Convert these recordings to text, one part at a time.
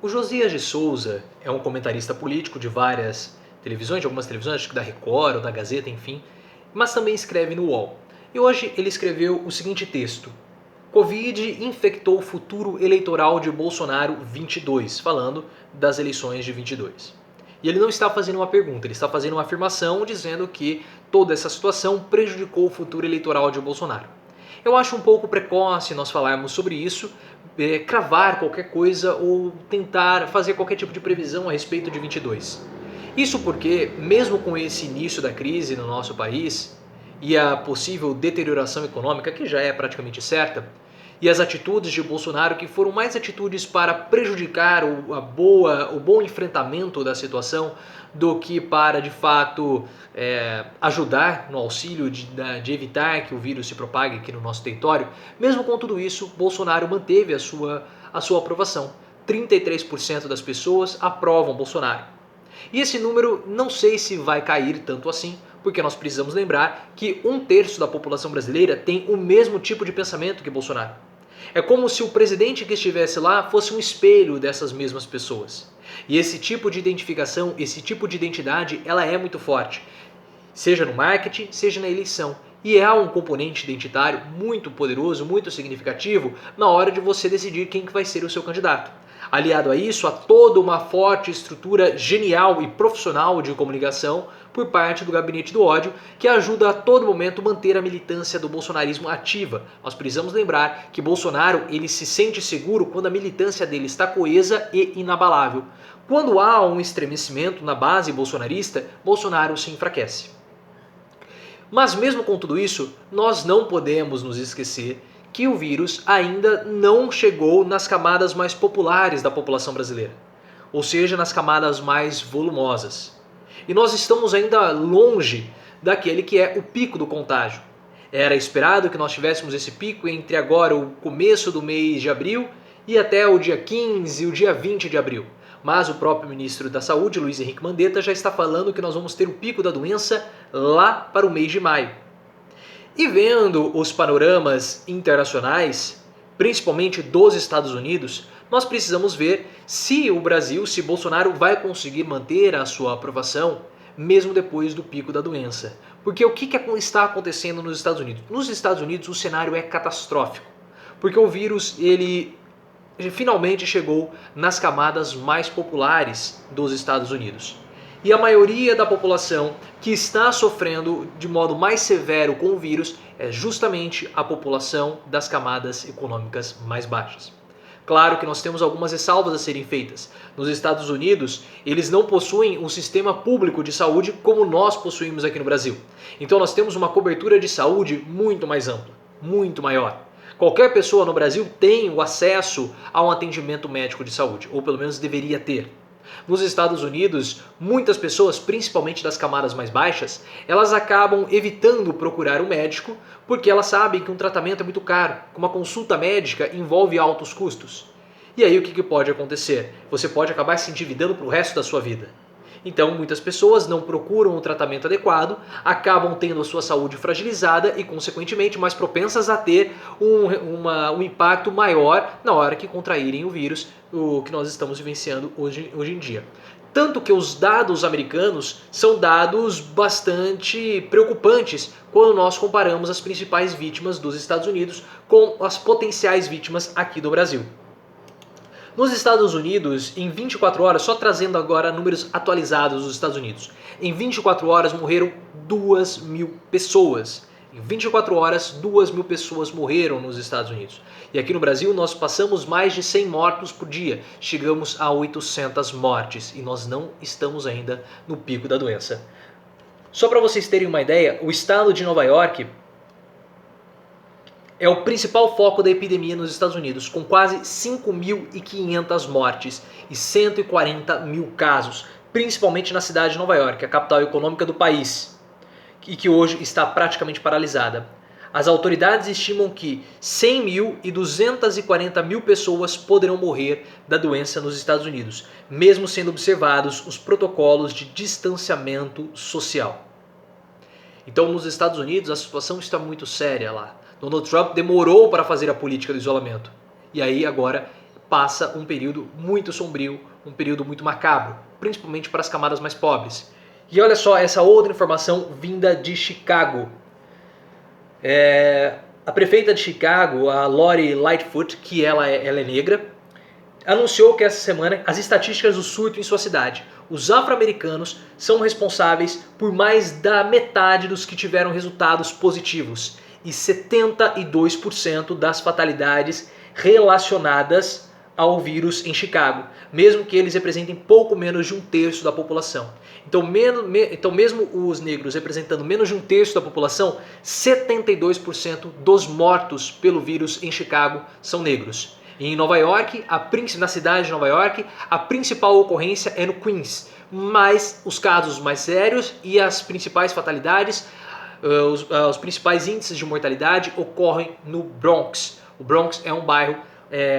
O Josias de Souza é um comentarista político de várias televisões, de algumas televisões, acho que da Record ou da Gazeta, enfim, mas também escreve no UOL. E hoje ele escreveu o seguinte texto: Covid infectou o futuro eleitoral de Bolsonaro 22, falando das eleições de 22. E ele não está fazendo uma pergunta, ele está fazendo uma afirmação dizendo que toda essa situação prejudicou o futuro eleitoral de Bolsonaro. Eu acho um pouco precoce nós falarmos sobre isso, cravar qualquer coisa ou tentar fazer qualquer tipo de previsão a respeito de 22. Isso porque, mesmo com esse início da crise no nosso país e a possível deterioração econômica, que já é praticamente certa, e as atitudes de Bolsonaro que foram mais atitudes para prejudicar o bom enfrentamento da situação do que para, de fato, ajudar no auxílio de evitar que o vírus se propague aqui no nosso território, mesmo com tudo isso, Bolsonaro manteve a sua aprovação. 33% das pessoas aprovam Bolsonaro. E esse número não sei se vai cair tanto assim, porque nós precisamos lembrar que 1/3 da população brasileira tem o mesmo tipo de pensamento que Bolsonaro. É como se o presidente que estivesse lá fosse um espelho dessas mesmas pessoas. E esse tipo de identificação, esse tipo de identidade, ela é muito forte. Seja no marketing, seja na eleição. E há um componente identitário muito poderoso, muito significativo na hora de você decidir quem que vai ser o seu candidato. Aliado a isso, há toda uma forte estrutura genial e profissional de comunicação por parte do Gabinete do Ódio, que ajuda a todo momento manter a militância do bolsonarismo ativa. Nós precisamos lembrar que Bolsonaro ele se sente seguro quando a militância dele está coesa e inabalável. Quando há um estremecimento na base bolsonarista, Bolsonaro se enfraquece. Mas mesmo com tudo isso, nós não podemos nos esquecer que o vírus ainda não chegou nas camadas mais populares da população brasileira, ou seja, nas camadas mais volumosas. E nós estamos ainda longe daquele que é o pico do contágio. Era esperado que nós tivéssemos esse pico entre agora o começo do mês de abril e até o dia 15 e o dia 20 de abril. Mas o próprio ministro da Saúde, Luiz Henrique Mandetta, já está falando que nós vamos ter o pico da doença lá para o mês de maio. E vendo os panoramas internacionais, principalmente dos Estados Unidos, nós precisamos ver se o Brasil, se Bolsonaro vai conseguir manter a sua aprovação mesmo depois do pico da doença. Porque o que está acontecendo nos Estados Unidos? Nos Estados Unidos o cenário é catastrófico, porque o vírus ele finalmente chegou nas camadas mais populares dos Estados Unidos. E a maioria da população que está sofrendo de modo mais severo com o vírus é justamente a população das camadas econômicas mais baixas. Claro que nós temos algumas ressalvas a serem feitas. Nos Estados Unidos, eles não possuem um sistema público de saúde como nós possuímos aqui no Brasil. Então nós temos uma cobertura de saúde muito mais ampla, muito maior. Qualquer pessoa no Brasil tem o acesso a um atendimento médico de saúde, ou pelo menos deveria ter. Nos Estados Unidos, muitas pessoas, principalmente das camadas mais baixas, elas acabam evitando procurar um médico porque elas sabem que um tratamento é muito caro, que uma consulta médica envolve altos custos. E aí o que pode acontecer? Você pode acabar se endividando para o resto da sua vida. Então muitas pessoas não procuram o tratamento adequado, acabam tendo a sua saúde fragilizada e consequentemente mais propensas a ter um impacto maior na hora que contraírem o vírus, o que nós estamos vivenciando hoje em dia. Tanto que os dados americanos são dados bastante preocupantes quando nós comparamos as principais vítimas dos Estados Unidos com as potenciais vítimas aqui do Brasil. Nos Estados Unidos, em 24 horas, só trazendo agora números atualizados dos Estados Unidos, em 24 horas morreram 2.000 pessoas. Em 24 horas, 2.000 pessoas morreram nos Estados Unidos. E aqui no Brasil nós passamos mais de 100 mortos por dia, chegamos a 800 mortes e nós não estamos ainda no pico da doença. Só para vocês terem uma ideia, o estado de Nova York é o principal foco da epidemia nos Estados Unidos, com quase 5.500 mortes e 140 mil casos, principalmente na cidade de Nova York, a capital econômica do país, e que hoje está praticamente paralisada. As autoridades estimam que 100 mil e 240 mil pessoas poderão morrer da doença nos Estados Unidos, mesmo sendo observados os protocolos de distanciamento social. Então, nos Estados Unidos, a situação está muito séria lá. Donald Trump demorou para fazer a política do isolamento. E aí, agora, passa um período muito sombrio, um período muito macabro, principalmente para as camadas mais pobres. E olha só essa outra informação vinda de Chicago. A prefeita de Chicago, a Lori Lightfoot, que ela é negra, anunciou que essa semana as estatísticas do surto em sua cidade. Os afro-americanos são responsáveis por mais da metade dos que tiveram resultados positivos e 72% das fatalidades relacionadas ao vírus em Chicago, mesmo que eles representem pouco menos de um terço da população. Então mesmo os negros representando menos de um terço da população, 72% dos mortos pelo vírus em Chicago são negros. E em Nova York, na cidade de Nova York, a principal ocorrência é no Queens, mas os casos mais sérios e as principais fatalidades, os principais índices de mortalidade ocorrem no Bronx. O Bronx é um bairro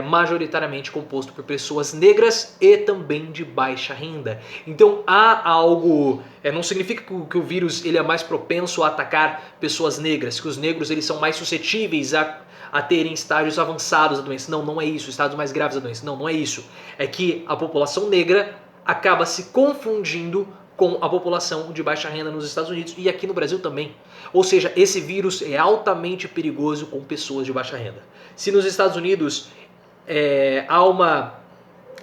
majoritariamente composto por pessoas negras e também de baixa renda. Então há algo, não significa que o vírus ele é mais propenso a atacar pessoas negras, que os negros eles são mais suscetíveis a terem estágios avançados da doença. Não, não é isso, estágios mais graves da doença. Não, não é isso. É que a população negra acaba se confundindo com a população de baixa renda nos Estados Unidos e aqui no Brasil também. Ou seja, esse vírus é altamente perigoso com pessoas de baixa renda. Se nos Estados Unidos há uma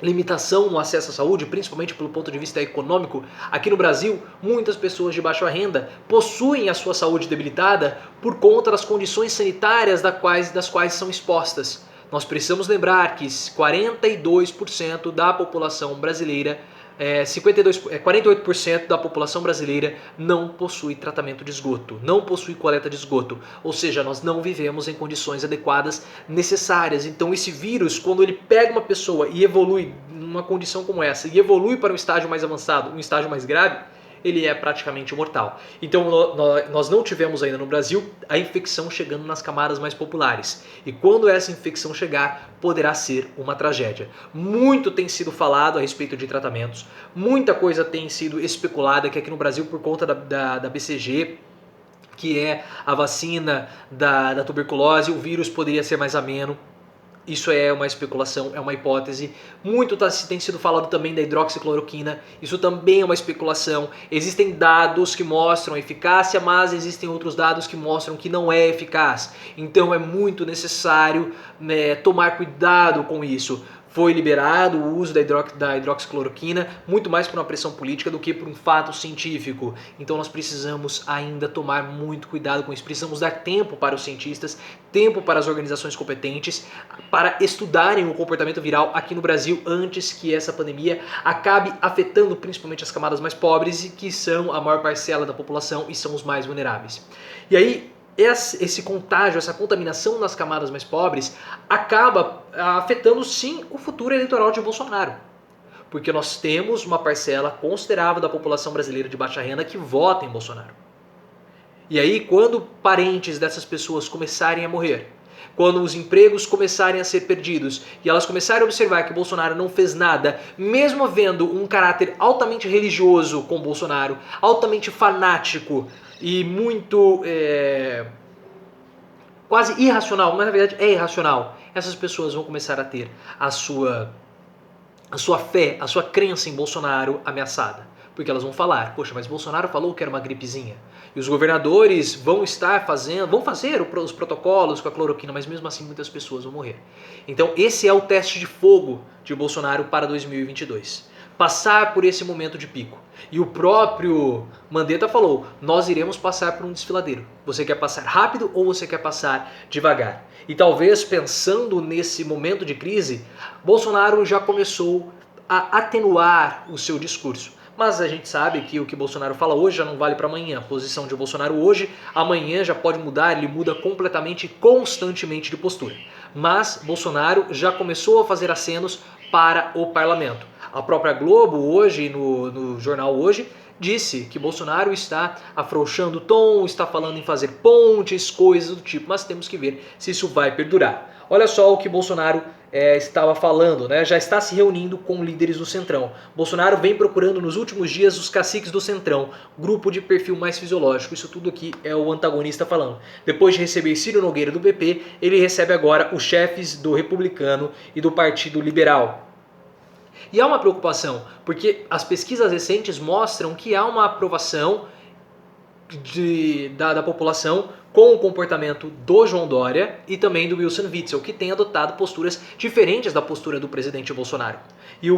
limitação no acesso à saúde, principalmente pelo ponto de vista econômico, aqui no Brasil, muitas pessoas de baixa renda possuem a sua saúde debilitada por conta das condições sanitárias das quais são expostas. Nós precisamos lembrar que 42% da população brasileira 48% da população brasileira não possui tratamento de esgoto, não possui coleta de esgoto, ou seja, nós não vivemos em condições adequadas necessárias. Então esse vírus, quando ele pega uma pessoa e evolui numa condição como essa, e evolui para um estágio mais avançado, um estágio mais grave, ele é praticamente mortal. Então nós não tivemos ainda no Brasil a infecção chegando nas camadas mais populares. E quando essa infecção chegar, poderá ser uma tragédia. Muito tem sido falado a respeito de tratamentos, muita coisa tem sido especulada, que aqui no Brasil, por conta da BCG, que é a vacina da tuberculose, o vírus poderia ser mais ameno. Isso é uma especulação, é uma hipótese. Muito tem sido falado também da hidroxicloroquina. Isso também é uma especulação. Existem dados que mostram a eficácia, mas existem outros dados que mostram que não é eficaz. Então é muito necessário tomar cuidado com isso. Foi liberado o uso da hidroxicloroquina muito mais por uma pressão política do que por um fato científico. Então nós precisamos ainda tomar muito cuidado com isso. Precisamos dar tempo para os cientistas, tempo para as organizações competentes para estudarem o comportamento viral aqui no Brasil antes que essa pandemia acabe afetando principalmente as camadas mais pobres e que são a maior parcela da população e são os mais vulneráveis. E aí, esse contágio, essa contaminação nas camadas mais pobres acaba afetando sim o futuro eleitoral de Bolsonaro. Porque nós temos uma parcela considerável da população brasileira de baixa renda que vota em Bolsonaro. E aí, quando parentes dessas pessoas começarem a morrer, quando os empregos começarem a ser perdidos e elas começarem a observar que Bolsonaro não fez nada, mesmo havendo um caráter altamente religioso com Bolsonaro, altamente fanático e muito quase irracional, mas na verdade é irracional, essas pessoas vão começar a ter a sua fé, a sua crença em Bolsonaro ameaçada. Porque elas vão falar, poxa, mas Bolsonaro falou que era uma gripezinha. E os governadores vão fazer os protocolos com a cloroquina, mas mesmo assim muitas pessoas vão morrer. Então esse é o teste de fogo de Bolsonaro para 2022. Passar por esse momento de pico. E o próprio Mandetta falou, nós iremos passar por um desfiladeiro. Você quer passar rápido ou você quer passar devagar? E talvez pensando nesse momento de crise, Bolsonaro já começou a atenuar o seu discurso. Mas a gente sabe que o que Bolsonaro fala hoje já não vale para amanhã. A posição de Bolsonaro hoje, amanhã já pode mudar, ele muda completamente, constantemente de postura. Mas Bolsonaro já começou a fazer acenos para o parlamento. A própria Globo hoje, no jornal Hoje, disse que Bolsonaro está afrouxando o tom, está falando em fazer pontes, coisas do tipo, mas temos que ver se isso vai perdurar. Olha só o que Bolsonaro estava falando, né, já está se reunindo com líderes do Centrão. Bolsonaro vem procurando nos últimos dias os caciques do Centrão, grupo de perfil mais fisiológico. Isso tudo aqui é o antagonista falando. Depois de receber Ciro Nogueira do PP, ele recebe agora os chefes do Republicano e do Partido Liberal. E há uma preocupação, porque as pesquisas recentes mostram que há uma aprovação da população com o comportamento do João Dória e também do Wilson Witzel, que tem adotado posturas diferentes da postura do presidente Bolsonaro. E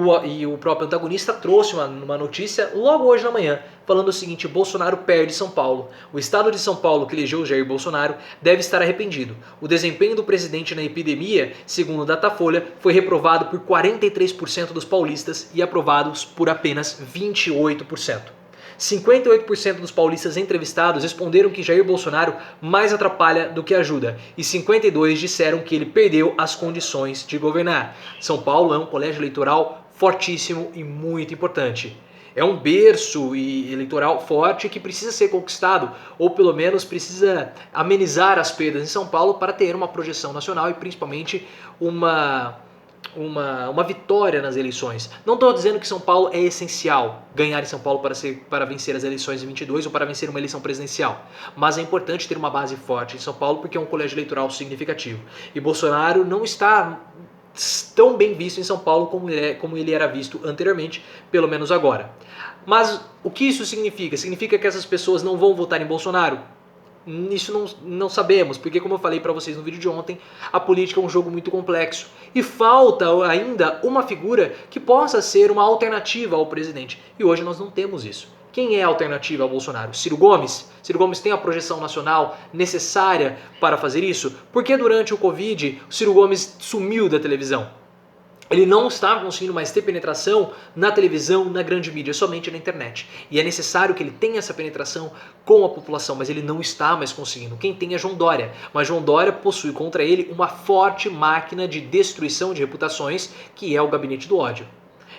o próprio antagonista trouxe uma notícia logo hoje na manhã, falando o seguinte: Bolsonaro perde São Paulo. O estado de São Paulo, que elegeu Jair Bolsonaro, deve estar arrependido. O desempenho do presidente na epidemia, segundo o Datafolha, foi reprovado por 43% dos paulistas e aprovados por apenas 28%. 58% dos paulistas entrevistados responderam que Jair Bolsonaro mais atrapalha do que ajuda, e 52% disseram que ele perdeu as condições de governar. São Paulo é um colégio eleitoral fortíssimo e muito importante. É um berço eleitoral forte que precisa ser conquistado, ou pelo menos precisa amenizar as perdas em São Paulo para ter uma projeção nacional e principalmente uma vitória nas eleições. Não estou dizendo que São Paulo é essencial ganhar em São Paulo para vencer as eleições de 22 ou para vencer uma eleição presidencial, mas é importante ter uma base forte em São Paulo porque é um colégio eleitoral significativo. E Bolsonaro não está tão bem visto em São Paulo como ele era visto anteriormente, pelo menos agora. Mas o que isso significa? Significa que essas pessoas não vão votar em Bolsonaro? Isso não sabemos, porque como eu falei para vocês no vídeo de ontem, a política é um jogo muito complexo e falta ainda uma figura que possa ser uma alternativa ao presidente. E hoje nós não temos isso. Quem é a alternativa ao Bolsonaro? Ciro Gomes? Ciro Gomes tem a projeção nacional necessária para fazer isso? Porque durante o Covid, o Ciro Gomes sumiu da televisão. Ele não está conseguindo mais ter penetração na televisão, na grande mídia, somente na internet. E é necessário que ele tenha essa penetração com a população, mas ele não está mais conseguindo. Quem tem é João Dória. Mas João Dória possui contra ele uma forte máquina de destruição de reputações, que é o gabinete do ódio.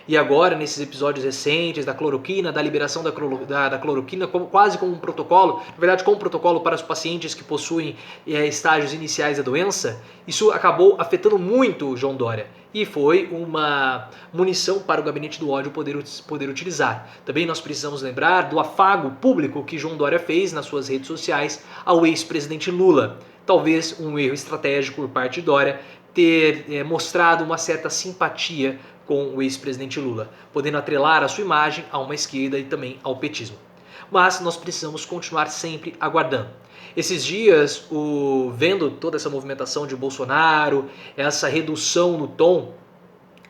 E agora, nesses episódios recentes da cloroquina, da liberação da cloroquina, quase como um protocolo, na verdade como um protocolo para os pacientes que possuem estágios iniciais da doença, isso acabou afetando muito o João Dória. E foi uma munição para o gabinete do ódio poder utilizar. Também nós precisamos lembrar do afago público que João Dória fez nas suas redes sociais ao ex-presidente Lula. Talvez um erro estratégico por parte de Dória ter mostrado uma certa simpatia com o ex-presidente Lula, podendo atrelar a sua imagem a uma esquerda e também ao petismo. Mas nós precisamos continuar sempre aguardando. Esses dias, vendo toda essa movimentação de Bolsonaro, essa redução no tom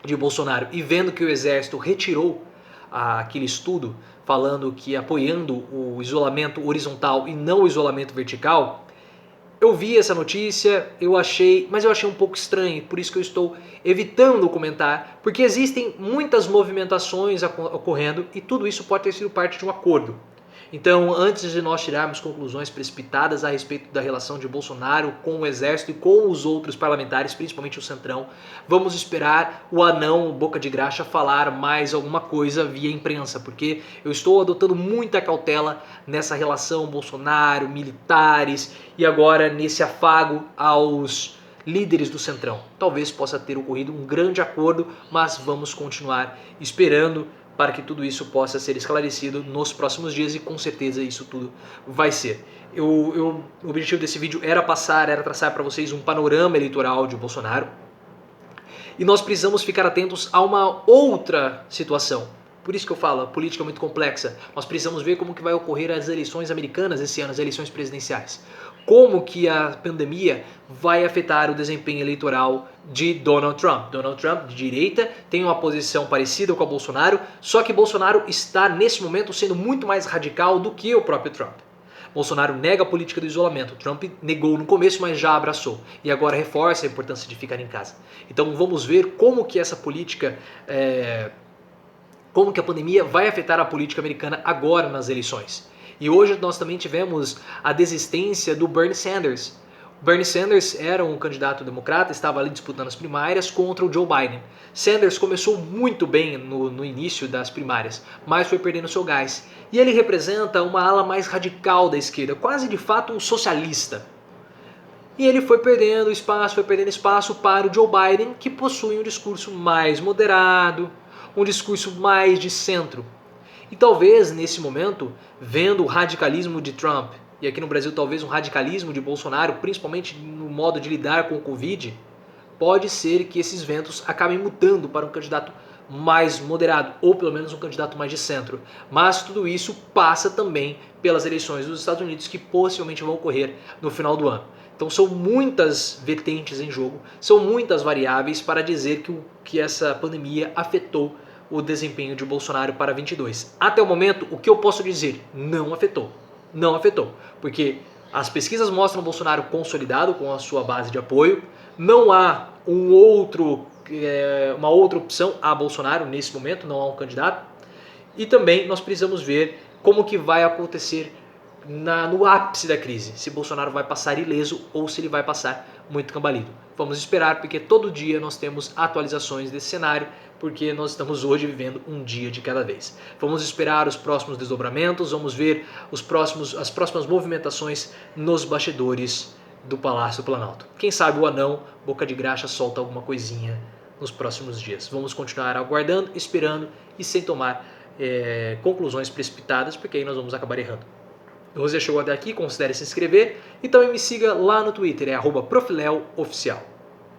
de Bolsonaro e vendo que o Exército retirou aquele estudo falando que apoiando o isolamento horizontal e não o isolamento vertical, eu vi essa notícia, mas eu achei um pouco estranho, por isso que eu estou evitando comentar, porque existem muitas movimentações ocorrendo e tudo isso pode ter sido parte de um acordo. Então, antes de nós tirarmos conclusões precipitadas a respeito da relação de Bolsonaro com o Exército e com os outros parlamentares, principalmente o Centrão, vamos esperar o anão Boca de Graxa falar mais alguma coisa via imprensa, porque eu estou adotando muita cautela nessa relação Bolsonaro, militares e agora nesse afago aos líderes do Centrão. Talvez possa ter ocorrido um grande acordo, mas vamos continuar esperando para que tudo isso possa ser esclarecido nos próximos dias e com certeza isso tudo vai ser. O objetivo desse vídeo era traçar para vocês um panorama eleitoral de Bolsonaro e nós precisamos ficar atentos a uma outra situação. Por isso que eu falo, a política é muito complexa. Nós precisamos ver como que vai ocorrer as eleições americanas esse ano, as eleições presidenciais. Como que a pandemia vai afetar o desempenho eleitoral de Donald Trump. Donald Trump, de direita, tem uma posição parecida com a Bolsonaro, só que Bolsonaro está, nesse momento, sendo muito mais radical do que o próprio Trump. Bolsonaro nega a política do isolamento. Trump negou no começo, mas já abraçou. E agora reforça a importância de ficar em casa. Então vamos ver como que essa política... como que a pandemia vai afetar a política americana agora nas eleições. E hoje nós também tivemos a desistência do Bernie Sanders. O Bernie Sanders era um candidato democrata, estava ali disputando as primárias contra o Joe Biden. Sanders começou muito bem no início das primárias, mas foi perdendo seu gás. E ele representa uma ala mais radical da esquerda, quase de fato um socialista. E ele foi perdendo espaço para o Joe Biden, que possui um discurso mais moderado, um discurso mais de centro. E talvez, nesse momento, vendo o radicalismo de Trump, e aqui no Brasil talvez um radicalismo de Bolsonaro, principalmente no modo de lidar com o Covid, pode ser que esses ventos acabem mudando para um candidato mais moderado, ou pelo menos um candidato mais de centro. Mas tudo isso passa também pelas eleições dos Estados Unidos, que possivelmente vão ocorrer no final do ano. Então são muitas vertentes em jogo, são muitas variáveis para dizer que essa pandemia afetou o desempenho de Bolsonaro para 22. Até o momento, o que eu posso dizer? Não afetou. Não afetou. Porque as pesquisas mostram o Bolsonaro consolidado com a sua base de apoio. Não há uma outra opção a Bolsonaro nesse momento, não há um candidato. E também nós precisamos ver como que vai acontecer no ápice da crise, se Bolsonaro vai passar ileso ou se ele vai passar muito cambaleado. Vamos esperar, porque todo dia nós temos atualizações desse cenário, porque nós estamos hoje vivendo um dia de cada vez. Vamos esperar os próximos desdobramentos, vamos ver as próximas movimentações nos bastidores do Palácio Planalto. Quem sabe o anão, boca de graxa, solta alguma coisinha nos próximos dias. Vamos continuar aguardando, esperando e sem tomar conclusões precipitadas, porque aí nós vamos acabar errando. Se você chegou até aqui, considere se inscrever e também me siga lá no Twitter, @profileoficial.